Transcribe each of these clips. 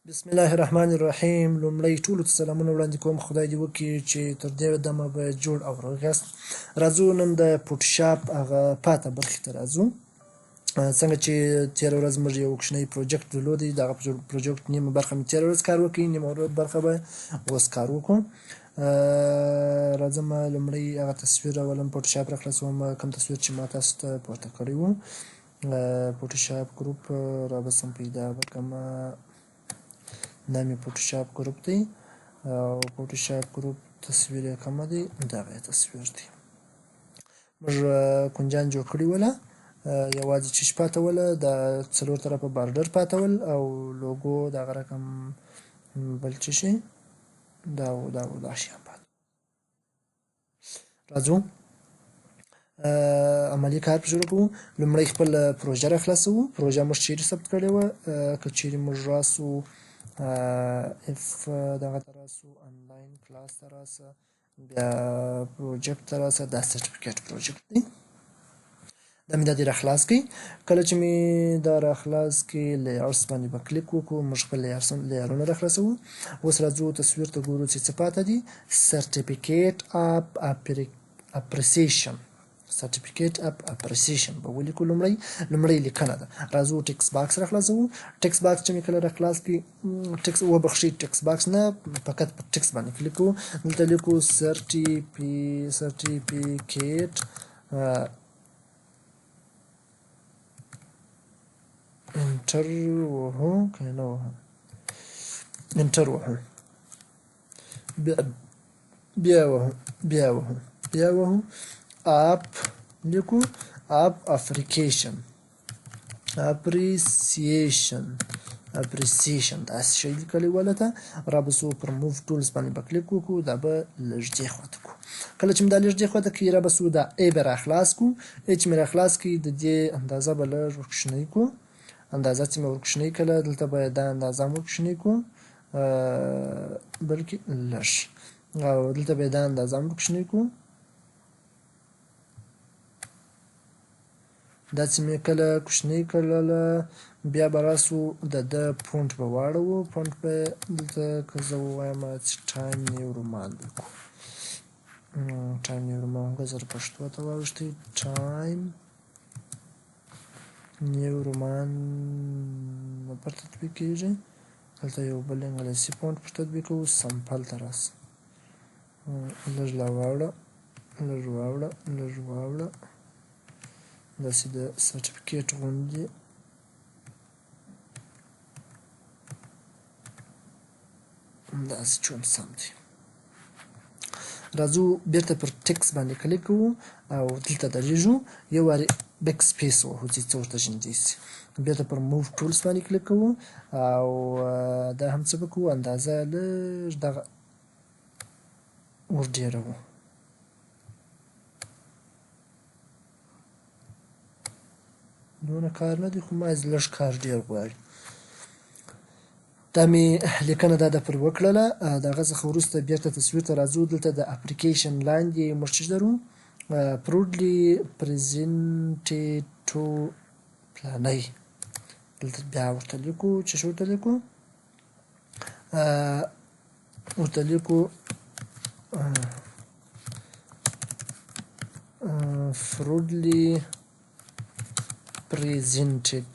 بسم الله الرحمن الرحیم. لومړی ټولو ته سلامونه وړاندې کوم. خدای دې وکړي چې تر دې دمه به جوړ او روغ یاست. راځو نن د فوټوشاپ هغه پاته برخې ته راځو. څنګه چې تېره ورځ موږ یو کوچنی پروجیکټ درلودی، دغه پروجیکټ نیمه برخه مې تېره ورځ کار وکړی، نیمه برخه به اوس کار وکړو. راځم لومړی هغه تصویر راولم، فوټوشاپ راخلاصوم، کوم تصویر چې ما تاسو ته پورته کړی و. فوټوشاپ ګروپ رابسم پیدا وکړم. دا مې فوټوشاپ ګروپ دی او فوټوشاپ ګروپ تصویر یې کومه دی؟ دغه تصویر دی. موږ کنجان جوړ کړي وله، یوازې چیش پاته وله، د څلور طرفه بارډر پاته ول او لوګو دغه رقم بل څه شي دا شیان پاته. راځو عملي کار په شروع کوو. لومړی خپل پروژه راخلاصوو. پروژه موږ چیرې ثبت کړې وه؟ که چیرې موږ راسو اف دغه ته راسو، انلاین کلاس ته راسه، بیا پروجیکټ ته راسه، دا سرټیفیکیټ پروجیکټ دی. دا مې دا دې راخلاص کړي. کله چې مې دا راخلاص کړي، لیارس باندې به کلیک وکړو. موږ خپل لیارونه راخلاصوو. اوس راځو تصویر ته ګورو چې څه پاته دي. سرټیفیکیټ اف اپریسیشن، سرټیفیکیټ اف اپریسیشن به ولیکو. لومړی لیکنه ده. راځو ټکس باکس راخلاصوو. ټکس باکس چې مې کله راخلاص کړي، ټکس وبخښئ، ټکس باکس نه، فقط په ټکس باندې کلیک کوو. دلته لیکو سرټیفیکیټ انټر وهو، که نه وهم انټر وهو، بیا وهو اپ لیکو، اپ اپریسیشن داسې شی لیکلی ولته. رابسو پر موو ټولز باندې به کلیک وکړو. دا به لږ دې خواته کړو. کله چې مې دا لږ دې خواته کړي، رابسو دا ای به راخلاص کړو. ای چې مې راخلاص کړي، د دې اندازه به لږ ورکوچنۍ کړو. اندازه چې مې ورکوچنۍ کړله، دلته به دا اندازه هم ورکوچنۍ کړو، بلکې لږ، او دلته به دا اندازه هم ورکوچنۍ کړو. دا چې مې کله کوچنۍ کړله، بیا به راسو د ده فونټ به واړوو. فونټ به دلته که زه ووایم چې ټایم نیو رومان ولیکو. ټایم نیو رومان که زه پښتو ته واوښتئ، ټایم نیو رومان پر تطبیق کېږي. دلته یو بل انګلیسي فونټ پر تطبیق کوو. سمپل ته راسه، لږ لا واوړه، لږ واوړه، داسې د سرټیفیکیټ غوندې. داسې چون سم دی. راځو بیرته پر ټکس باندې کلیک کوو او دلته درېږو. یو وارې بیک سپیس وهو چې څه ورته شیندی شي. بیرته پر موو ټولز باندې کلیک کوو او دا هم څه به کوو، اندازه لږ دغه ور ډېروو. دونه کار نه دی، خو مایز لږ کار ډېر غواړي. دا مې لیکنه دا د پر وکړله. د هغه څخه وروسته بیرته تصویر ته راځو. دلته د اپلیکیشن لاندې موږ څه لرو؟ پروډلی پریزنټیډ ټو پلانی. دلته بیا ورته لیکو، چې څه ورته لیکو؟ ورته لیکو پروډلی پریزنټیډ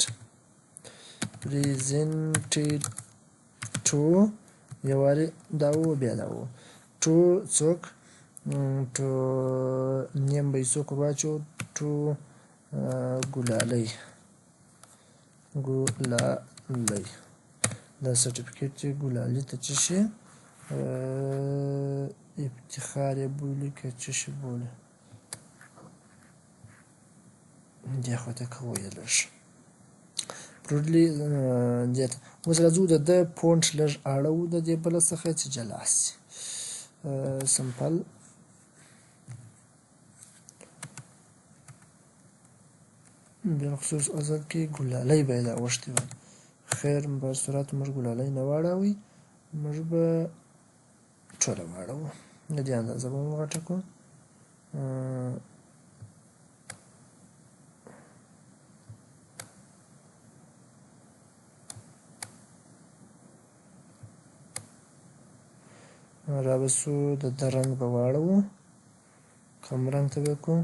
ټو، یو وارې دا و، بیا دا و، ټو څوک، ټو نیم به یې څوک ور واچوو، ټو ګلالۍ. دا سرټیفیکیټ چې ګلالۍ ته څه شي، افتخار یې بولي که څه شي بولي، دې خواته کوو یې لږ پروډلی دې ته. اوس راځو د ده فونټ لږ اړوو د دې بله څخه چې جلا شي. سمپل بالخصوص اصل کې ګلالۍ به یې دا غوښتې وه. خیر بهر صورت موږ ګلالۍ نه واړوئ، موږ به ټوله واړوو. د دې اندازه به مو غټه کړو. را به سو د ده رنګ به واړوو، کوم رنګ ته به کړو؟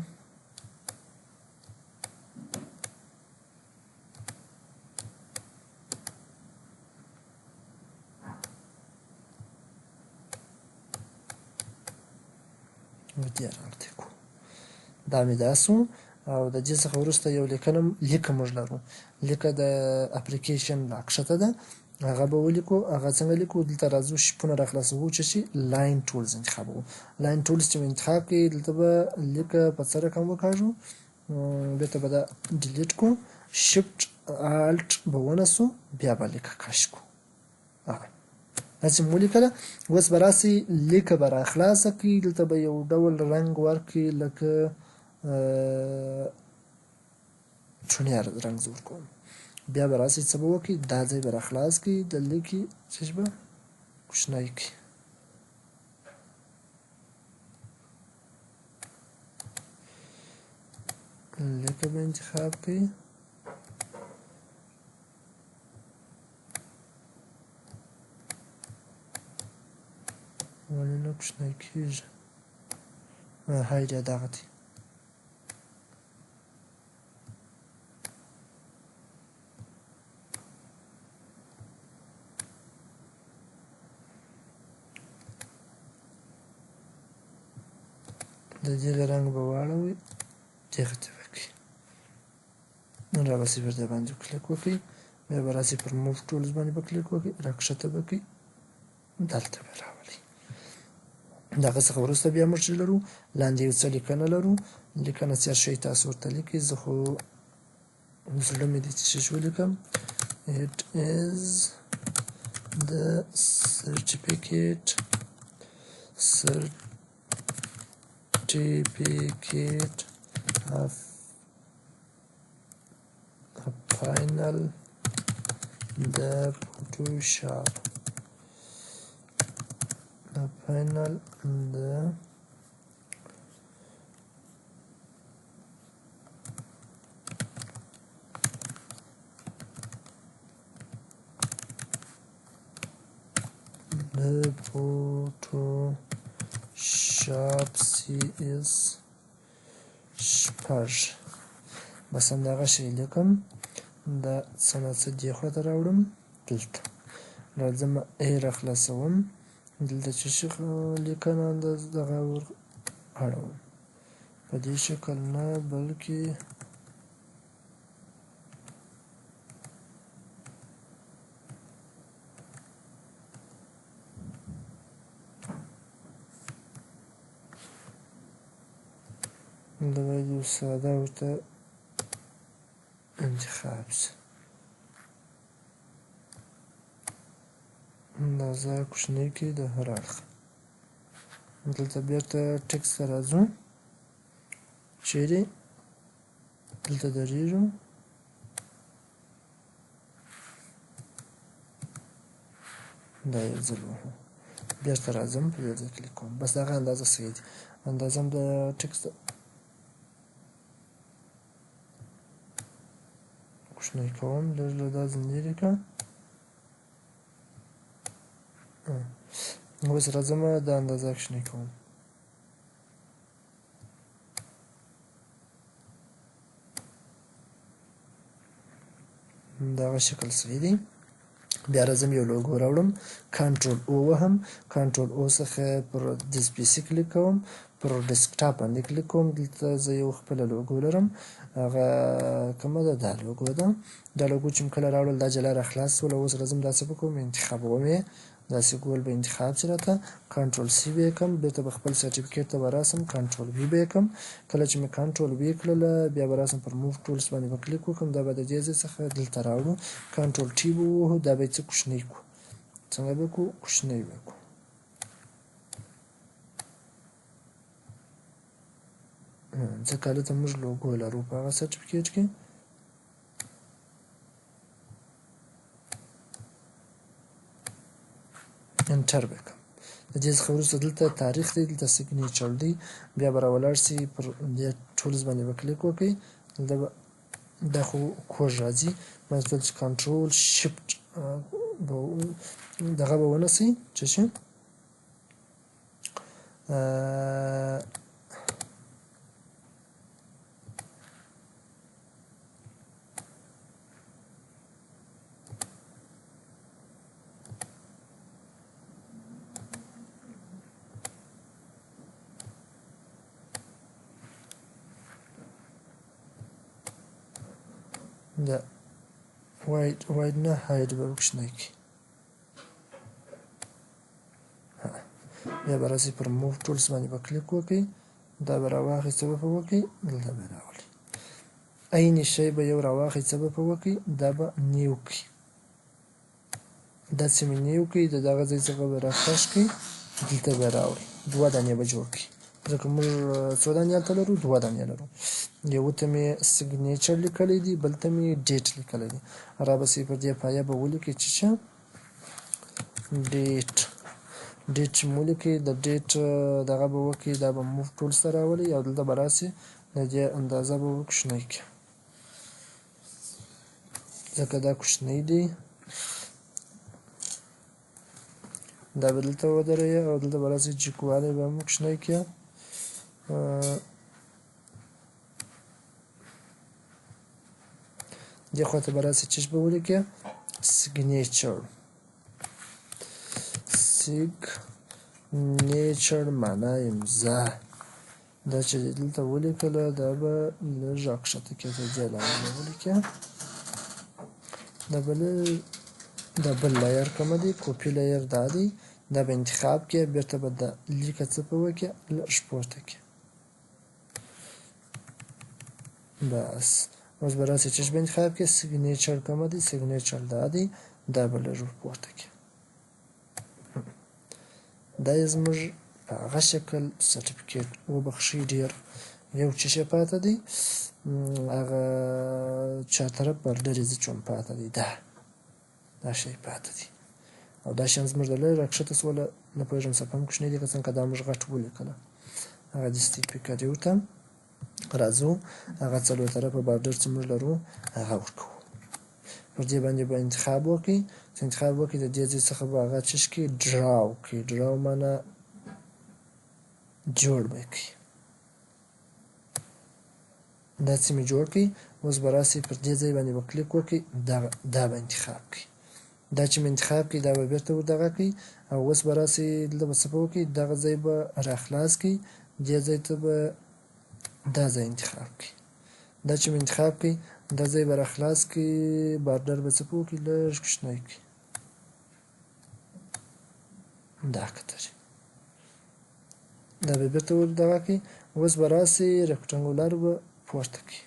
دې رنګ ته کړو. دا مې دا سو. او د دې څخه وروسته یو لیکه موږ لرو. لیکه د اپلیکیشن لا کښته ده، هغه به ولیکو. هغه څنګه لیکو؟ دلته راځو، شیپونه را خلاصوو، چې لاین ټولز انتخابوو. لاین ټولز چې مې انتخاب کړي، دلته به لیکه په څه رقم وکاږو، بېرته به دا ډیلیټ کړو، شفټ الټ به ونیسو، بیا به لیکه کش کړو. داسې مو ولیکله. اوس به راسئ لیکه به را خلاصه کړئ، دلته به یو ډول رنګ ورکړئ، لکه چونیار رنګ زه ورکوم. بیا به راسئ څه به وکړئ، دا ځای به را خلاص کړئ، د لیکې څه به کوچنی کړئ. لیکه به انتخاب کړئ. ولې نه کوچنی کېږي؟ هایډ یا دغه دی. د دغه رنګ به واړوئ، دغه ته به کړئ. راباسئ پر دې باندې کلیک وکړئ، بیا به راسئ پر موو ټولز باندې به کلیک وکړئ، راکښته به کړئ، دلته به راولئ. دغه څخه وروسته بیا موږ څه لرو؟ لاندې یو څه لیکنه لرو. لیکنه څه شی تاسو ورته لیکئ. زه خو زړه مې دی چې ولیکم it is the certificate of a final the Photoshop final the Photoshop CS شپږ. بس همدغه شی لیکم. دا څه نه څه دې خواته راوړم، دلته راځم ای را خلاصوم، دلته چې شي لیکنه دغه ور اړوم. په دې شکل نه، بلکې دا باید یو ساده ورته انتخاب شي. اندازه کوچنۍ کړئ د هر اړخ. دلته بیرته ټکسټ ته راځو، چیرې دلته درېږو، دا یو ځل وهو، بیرته راځم، په دې ځای کلیک کوم. بس دغه اندازه صحیح دي. اندازه هم د ټکسټ کوچنی کوم، لږ له دا ځای لرې کړه. اوس راځم دا اندازه کوچنی کوم. دغه شکل صحیح دی. بیا راځم یو لوګو راوړم، کنټرول او وهم، کنټرول او څخه پر دیس پی سي کلیک کوم، پر ډیسکټاپ باندې کلیک کوم. دلته زه یو خپله لوګو لرم، هغه کومه ده؟ دا لوګو ده. دا لوګو چې مې کله راوړل دا جلا را خلاص شول. اوس راځم دا څه به کوم؟ انتخابوم یې، داسې ګول به انتخاب شي راته. کنټرول سی به یې کړم، بېرته به خپل سرټیفیکیټ ته به راسم، کنټرول وي به یې کړم. کله چې مې کنټرول وي کړله، بیا به راسم پر موو ټولز باندې به کلیک وکړم، دا به د دې ځای څخه دلته راوړو. کنټرول ټي به ووهو، دا به یې څه کوچنی کړو. څنګه به کړو؟ کوچنی به کړو. ځکه هلته موږ لوګو لرو په هغه سرټیفیکیټ کې. انټر به کړم. د دې څخه وروسته دلته تاریخ دی، دلته سیګنیچر دی. بیا به راولاړ سئ، پر دې ټولز باندې به کلیک وکړئ. دلته به دا خو کوږ راځي، مطلب چې کنټرول شفټ دغه به ونیسئ، چې شي دا وايد نه هاید به کوچنی کی بیا به راځي پر موو ټولز باندې به کلیک وکړئ دا به راواخلئ څه به په وکړئ دلته به راولئ عین شی به یو راواخلئ څه به په وکړئ دا به نیو کړئ دا چې مې نیو کړئ د دغه ځای څخه به رافرش کړئ دلته به راوړئ دوه دانې به جوړ کړئ ځکه موږ څو دانې هلته لرو دوه دانې لرو یو ته مې سیګنیچر لیکلی دی بل ته مې ډیټ لیکلی دی رابسې په دې پایه به ولیکئ چې څه ډیټ چې مو ولیکئ د ډیټ دغه به وکړئ دا به موو ټولز ته راولئ او دلته به راسئ د دې اندازه به کوچنی کړئ ځکه دا کوچنی دی دا به دلته ودرئ او دلته به راسئ جیکوالی به هم کوچنی کړئ دې خواته به راسئ چې به ولیکئ سیګنیچر معنا امضا دا چې دلته ولیکله دا به لږ راکښته کېږي دې لاندې به ولیکئ دا بل لایر کومه دی کوپي لایر دا دی دا به انتخاب کړئ بیرته به د لیکه څه په وکړئ لږ پورته کړئ بس اوس به راسئ چې به انتخاب کړئ سیګنیچر کومه دی سیګنیچر دا دی دا به لږ پورته کړئ دا یې زموږ په هغه شکل سرټیفیکیټ وبخښئ ډېر یو څه شی پاته دی هغه چهارطرف بارډر یې چون پاته دی دا شی پاته دی او دا شیان زموږ د لږ راکښته سوله نه پوهېږم صفحه هم کوچنۍ دی که څنګه دا موږ غټ ولیکله هغه د سرټیفیکیټ ته راځو هغه څلور طرفه بارډر چې موږ لرو هغه ورکوو پر دې باندې به انتخاب وکړئ چې انتخاب وکړئ د دې ځای څخه به هغه څه کړئ ډراو کړئ ډراو معنا جوړ به کړئ دا چې مې جوړ کړئ اوس به راسئ پر دې ځای باندې به کلیک وکړئ دا به انتخاب کړئ دا چې مې انتخاب کړئ دا به بیرته ودغه کړئ او اوس به راسئ دلته به څه په وکړئ دغه ځای به راخلاص کړئ دې ځای ته به دا ځای انتخاب کړئ دا چې مې انتخاب کړئ دا ځای به راخلاص کړئ بارډر به څه په وکړئ لږ کوچنی کړئ دا کترې دا به بیرته ودغه کړئ اوس به راسئ رکټنګولر به پورته کړئ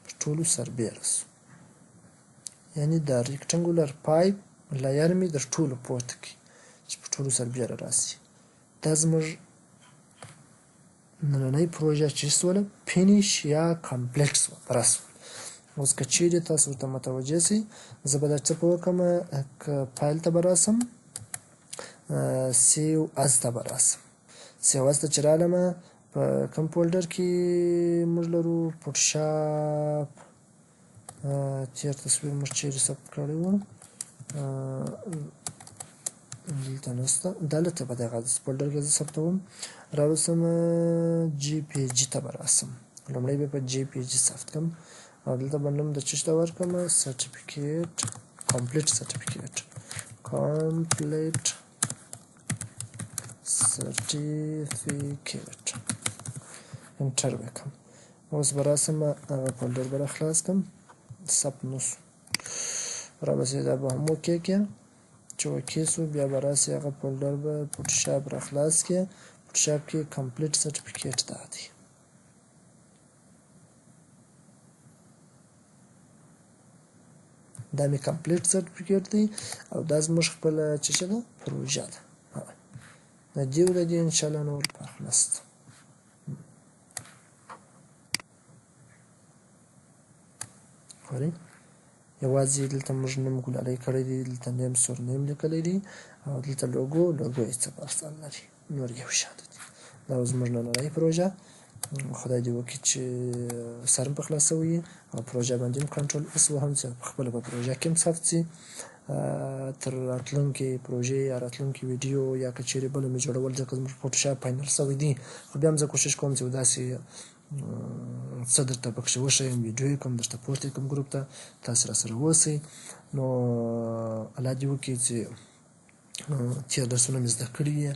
په ټولو سربیره سو یعنی دا رکټنګولر پایپ لایر مې در ټولو پورته کړئ چې په ټولو سربیره راسي دا زموږ نننۍ پروژه چې سوله فینیش یا کمپلیټ سوه رسم اوس که چیرې تاسو ورته متوجه سئ زه به دا څه په وکړم که فایل ته به راسم سیو از ته به راسم سیو از ته چې رالمه په کوم فولډر کې موږ لرو فوټوشاپ تېر تصویر موږ چیرې ثبت کړی و دلته نشته دلته په دغه فولډر کې زه ثبتوم راوستم جی پی جي ته به راسم لومړی به په جی پی جي ثبت کړم او دلته به نوم د څه ته ورکړم سرټیفیکیټ کمپلیټ سرټیفیکیټ انټر به کړم اوس به راسم هغه فولډر به راخلاص کړم ثبت نه سو رابسې دا به هم اوکې کړم چې اوکې سو بیا به راسې هغه فولډر به فوټوشاپ راخلاص کړې فوټوشاپ کې کمپلیټ سرټیفیکیټ دا دی دا مې کمپلیټ سرټیفیکیټ دی او دا زموږ خپله چې څه ده پروژه ده د دې ورځې انشاءالله نور فرق نشته ګورئ یوازې دلته موږ نوم ګلالی کړی دی دلته نیم سورنیم لیکلی دی او دلته لوګو یې څه فرق لري نور یو شان دي دا زموږ نننۍ پروژه خدای دې وکړي چې سر هم په خلاصه وي او پروژه باندې هم کنټرول وسو هم چې خپله په پروژه کې هم ثبت شي تر راتلونکې پروژې یا راتلونکې ویډیو یا که چیرې بله مې جوړول ځکه زموږ فوټوشاپ فاینل شوی دي خو بیا هم زه کوشش کوم چې داسې څه درته پکښې وښیم ویډیو یې کړم درته پوسټ یې کړم ګروپ ته تاسې راسره اوسئ نو الله دې وکړي چې تېر درسونه مې زده کړي وي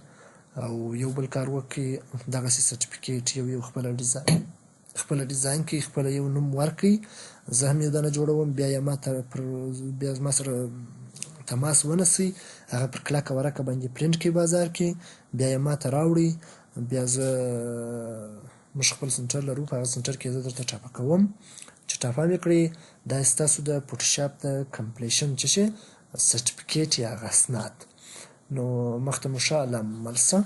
او یو بل کار وکړي دغسې سرټیفیکیټ یو خپله ډیزاین کړي خپله یو نوم ورکړي زه هم یې دنه جوړوم بیا یې بیا ما سره تماس ونیسئ هغه پر کلکه ورقه باندې پرنټ کړئ بازار کې بیا یې ما ته راوړئ بیا موږ خپل سنټر لرو په هغه سنټر کې زه درته ټاپه کوم چې ټاپه مې کړئ دا ستاسو د فوټوشاپ د کمپلیشن څه شی سرټیفیکیټ یا هغه اسناد نو مخته مو ښه الله مل شه